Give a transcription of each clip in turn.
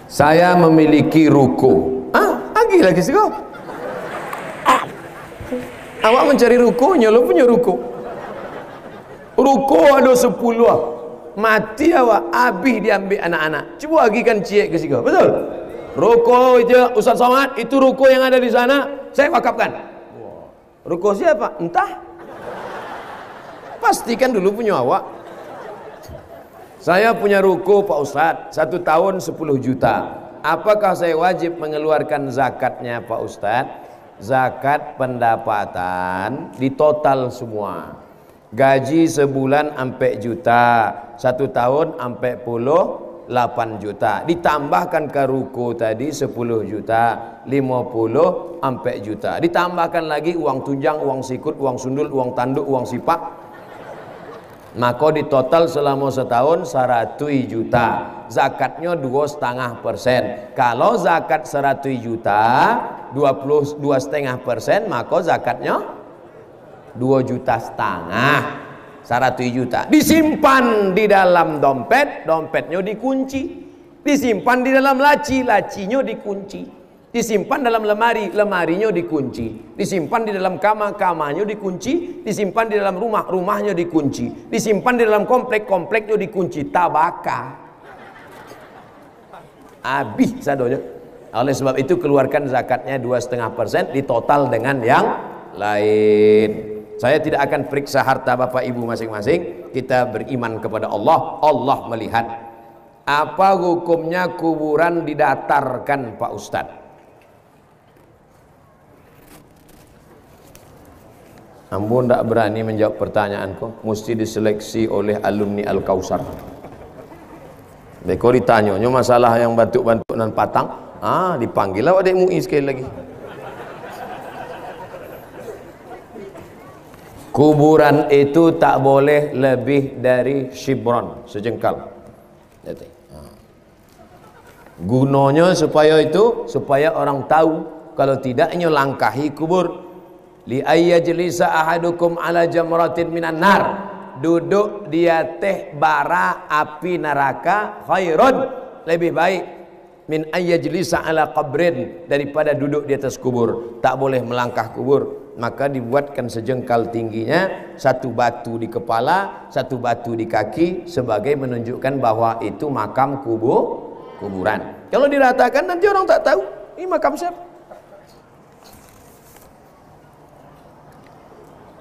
Saya memiliki ruko. Lagi sih kau. Awak mencari rukonya, lo punya ruko. Ruko ada 10 lah. Mati awak, habis diambil anak-anak. Cuba bagikan cik ke situ. Betul? Ruko itu Ustaz Somad, itu ruko yang ada di sana, saya wakafkan. Ruko siapa? Entah. Pastikan dulu punya awak. Saya punya ruko Pak Ustadz, 1 tahun 10 juta. Apakah saya wajib mengeluarkan zakatnya Pak Ustadz? Zakat pendapatan di total semua. Gaji sebulan sampai juta, 1 tahun sampai 8 juta. Ditambahkan ke ruko tadi 10 juta, 50 sampai juta. Ditambahkan lagi uang tunjang, uang sikut, uang sundul, uang tanduk, uang sipak. Maka di total selama setahun 100 juta. Zakatnya 2,5%. Kalau zakat 100 juta 22,5%, maka zakatnya 2,5 juta. 100 juta disimpan di dalam dompet, dompetnya dikunci. Disimpan di dalam laci, lacinya dikunci. Disimpan dalam lemari, lemarinya dikunci. Disimpan di dalam kamar, kamarnya dikunci. Disimpan di dalam rumah, rumahnya dikunci. Disimpan di dalam komplek, kompleknya dikunci. Tabaka habis sadonya. Oleh sebab itu keluarkan zakatnya 2,5% di total dengan yang lain. Saya tidak akan periksa harta bapak ibu masing-masing. Kita beriman kepada Allah. Allah melihat. Apa hukumnya kuburan didatarkan Pak Ustadz? Ampun tak berani menjawab pertanyaanku. Mesti diseleksi oleh alumni Al-Kausar. Mereka ditanya masalah yang batuk-batuk dan patang. Dipanggil lah adik MUI sekali lagi. Kuburan itu tak boleh lebih dari shibron, sejengkal. Gunanya supaya orang tahu. Kalau tidaknya langkahi kubur. Li ayyajlisa ahadukum ala jamratin minan nar. Duduk di atas bara api neraka khairun, lebih baik min ayyajlisa ala qabrin, daripada duduk di atas kubur. Tak boleh melangkah kubur. Maka dibuatkan sejengkal tingginya, 1 batu di kepala, 1 batu di kaki, sebagai menunjukkan bahwa itu makam kuburan. Kalau diratakan nanti orang tak tahu ini makam siapa.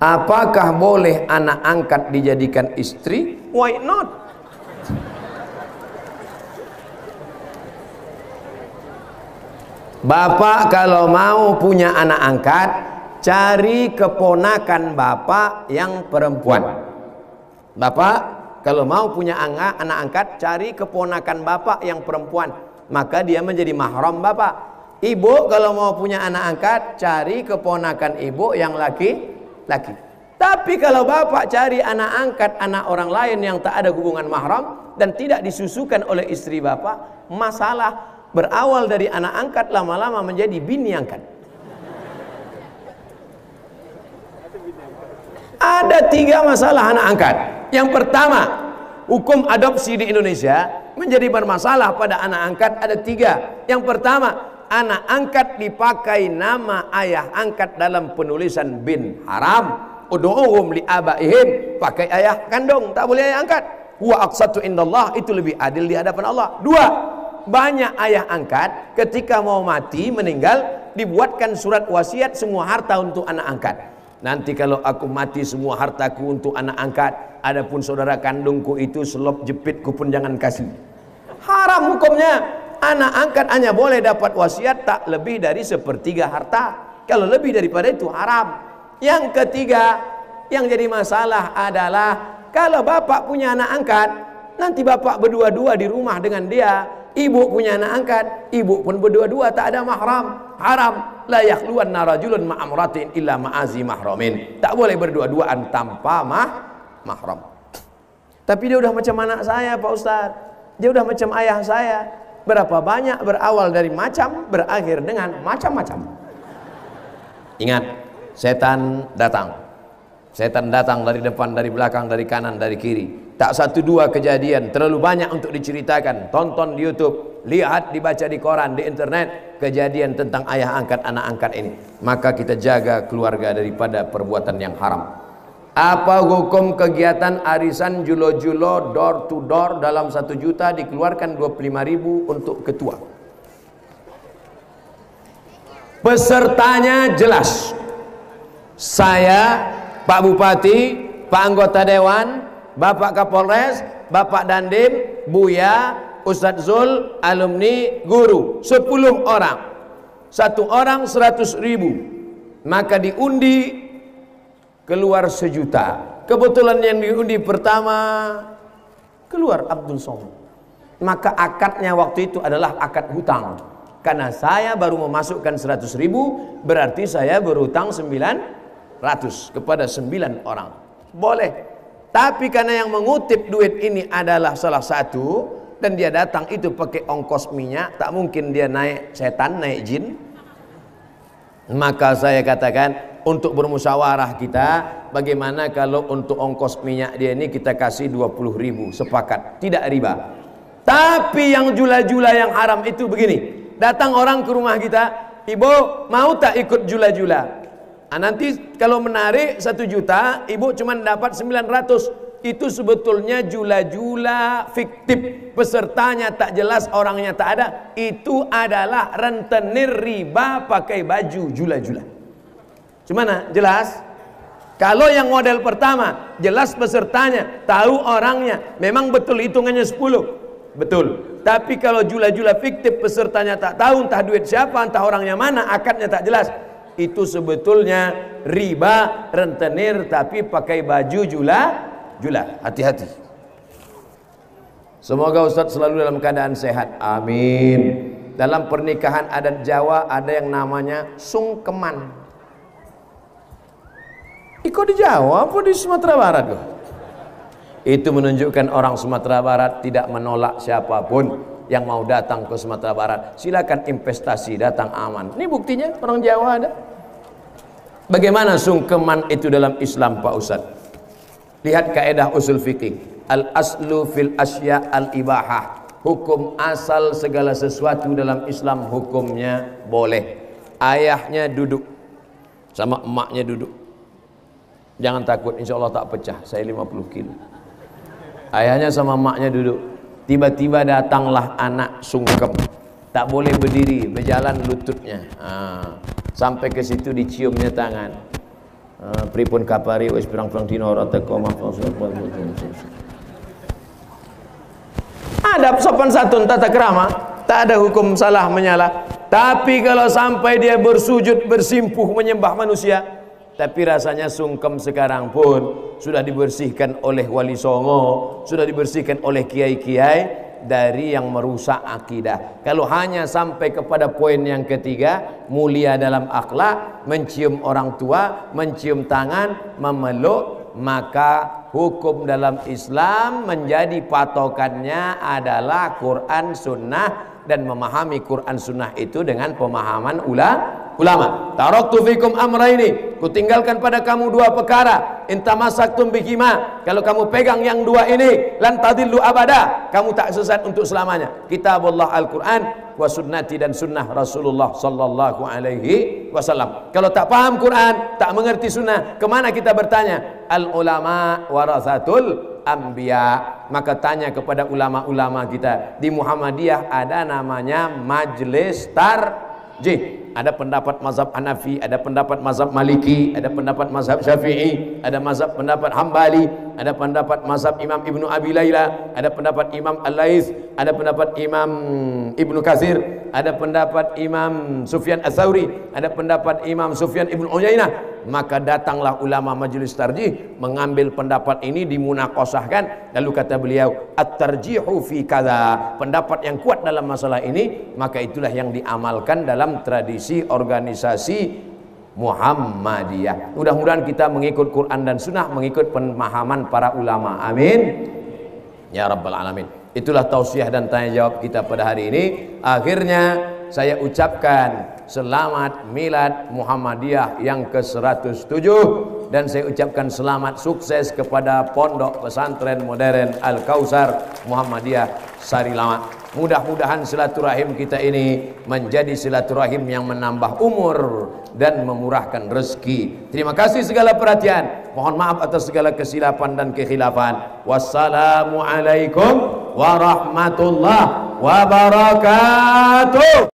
Apakah boleh anak angkat dijadikan istri? Why not? Bapak kalau mau punya anak angkat, cari keponakan bapak yang perempuan. Bapak kalau mau punya anak angkat, cari keponakan bapak yang perempuan, maka dia menjadi mahram bapak. Ibu kalau mau punya anak angkat, cari keponakan ibu yang laki. Tapi kalau bapak cari anak angkat anak orang lain yang tak ada hubungan mahram dan tidak disusukan oleh istri bapak, masalah berawal dari anak angkat lama-lama menjadi bini angkat. Ada 3 masalah anak angkat. Yang pertama, hukum adopsi di Indonesia menjadi bermasalah pada anak angkat ada 3. Yang pertama, anak angkat dipakai nama ayah angkat dalam penulisan bin haram. Ud'uhum li abaihim, pakai ayah kandung, tak boleh ayah angkat. Huwa aqsatu indallah, itu lebih adil di hadapan Allah. 2, banyak ayah angkat ketika mau mati meninggal dibuatkan surat wasiat semua harta untuk anak angkat. Nanti kalau aku mati semua hartaku untuk anak angkat, adapun saudara kandungku itu selop jepitku pun jangan kasih. Haram hukumnya. Anak angkat hanya boleh dapat wasiat tak lebih dari 1/3 harta. Kalau lebih daripada itu haram. Yang ketiga yang jadi masalah adalah kalau bapak punya anak angkat, nanti bapak berdua-dua di rumah dengan dia. Ibu punya anak angkat, ibu pun berdua-dua, tak ada mahram. Haram. La yakhluwanna rajulun ma'amratin illa ma'azi mahramin. Tak boleh berdua-duaan tanpa mahram. Tapi dia udah macam anak saya Pak Ustadz. Dia udah macam ayah saya. Berapa banyak berawal dari macam, berakhir dengan macam-macam. Ingat, setan datang. Setan datang dari depan, dari belakang, dari kanan, dari kiri. Tak 1-2 kejadian, terlalu banyak untuk diceritakan. Tonton di YouTube. lihat, dibaca di koran, di internet kejadian tentang ayah angkat, anak angkat ini. Maka kita jaga keluarga daripada perbuatan yang haram. Apa hukum kegiatan arisan julo-julo door to door dalam 1 juta dikeluarkan 25.000 untuk ketua? Pesertanya jelas. Saya, Pak Bupati, Pak Anggota Dewan, Bapak Kapolres, Bapak Dandim, Buya, Ustadz Zul, alumni, guru, 10 orang. 1 orang 100.000. Maka diundi keluar 1 juta. Kebetulan yang diundi pertama keluar Abdul Somad. Maka akadnya waktu itu adalah akad hutang. Karena saya baru memasukkan 100.000, berarti saya berhutang 900 kepada 9 orang. Boleh. Tapi karena yang mengutip duit ini adalah salah satu, dan dia datang itu pakai ongkos minyak, tak mungkin dia naik setan, naik jin. Maka saya katakan, untuk bermusyawarah kita, bagaimana kalau untuk ongkos minyak dia ini kita kasih 20.000, sepakat, tidak riba. Tapi yang jula-jula yang haram itu begini, datang orang ke rumah kita, ibu mau tak ikut jula-jula? Nah, nanti kalau menarik 1 juta, ibu cuma dapat 900. Itu sebetulnya jula-jula fiktif, pesertanya tak jelas, orangnya tak ada. Itu adalah rentenir riba pakai baju jula-jula. Gimana? Jelas? Kalau yang model pertama, jelas pesertanya, tahu orangnya, memang betul hitungannya 10. Betul. Tapi kalau jula-jula fiktif, pesertanya tak tahu, entah duit siapa, entah orangnya mana, akadnya tak jelas, itu sebetulnya riba rentenir tapi pakai baju jula-jula. Hati-hati. Semoga Ustadz selalu dalam keadaan sehat. Amin. Dalam pernikahan adat Jawa ada yang namanya sungkeman. Ikut di Jawa apa di Sumatera Barat kok? Itu menunjukkan orang Sumatera Barat tidak menolak siapapun yang mau datang ke Sumatera Barat. Silakan investasi, datang aman. Ini buktinya orang Jawa ada. Bagaimana sungkeman itu dalam Islam, Pak Ustadz? Lihat kaidah usul fikih. Al-aslu fil asya al-ibahah. Hukum asal segala sesuatu dalam Islam hukumnya boleh. Ayahnya duduk sama emaknya duduk. Jangan takut, insya Allah tak pecah. Saya 50 kilo. Ayahnya sama emaknya duduk. Tiba-tiba datanglah anak sungkem. Tak boleh berdiri, berjalan lututnya. Sampai ke situ diciumnya tangan. Pripun kapari wis pirang-pirang dina ora teko adab sopan santun tata krama, tak ada hukum salah menyalah. Tapi kalau sampai dia bersujud bersimpuh menyembah manusia, tapi rasanya sungkem sekarang pun sudah dibersihkan oleh wali songo, sudah dibersihkan oleh kiai-kiai dari yang merusak akidah. Kalau hanya sampai kepada poin yang ketiga, mulia dalam akhlak, mencium orang tua, mencium tangan, memeluk, maka hukum dalam Islam menjadi patokannya adalah Quran Sunnah, dan memahami Quran Sunnah itu dengan pemahaman ulama. Taraktu fikum amraini, kutinggalkan pada kamu 2 perkara, intamasaktum bihima, kalau kamu pegang yang 2 ini, lan tadillu abada, kamu tak sesat untuk selamanya. Kitabullah Al-Quran wa sunnati, dan sunnah Rasulullah sallallahu alaihi wasallam. Kalau tak paham Quran, tak mengerti sunnah, kemana kita bertanya? Al ulama warasatul anbiya. Maka tanya kepada ulama-ulama kita. Di Muhammadiyah ada namanya Majelis Tarjih. Ada pendapat mazhab Hanafi, ada pendapat mazhab Maliki, ada pendapat mazhab Syafi'i, ada mazhab pendapat Hambali, ada pendapat mazhab Imam Ibnu Abi Layla, ada pendapat Imam Al-Laits, ada pendapat Imam Ibnu Katsir, ada pendapat Imam Sufyan Ats-Tsauri, ada pendapat Imam Sufyan Ibnu Uyainah. Maka datanglah ulama Majelis Tarjih mengambil pendapat ini, dimunaqashahkan, lalu kata beliau at-tarjihu fi kadza, pendapat yang kuat dalam masalah ini, maka itulah yang diamalkan dalam tradisi organisasi Muhammadiyah. Mudah-mudahan kita mengikut Quran dan Sunnah, mengikut pemahaman para ulama. Amin ya rabbal alamin. Itulah tausiah dan tanya jawab kita pada hari ini. Akhirnya saya ucapkan selamat milad Muhammadiyah yang ke-107. dan saya ucapkan selamat sukses kepada Pondok Pesantren Modern Al-Kausar Muhammadiyah Sarilama. Mudah-mudahan silaturahim kita ini menjadi silaturahim yang menambah umur dan memurahkan rezeki. Terima kasih segala perhatian. Mohon maaf atas segala kesilapan dan kekhilafan. Wassalamualaikum warahmatullahi wabarakatuh.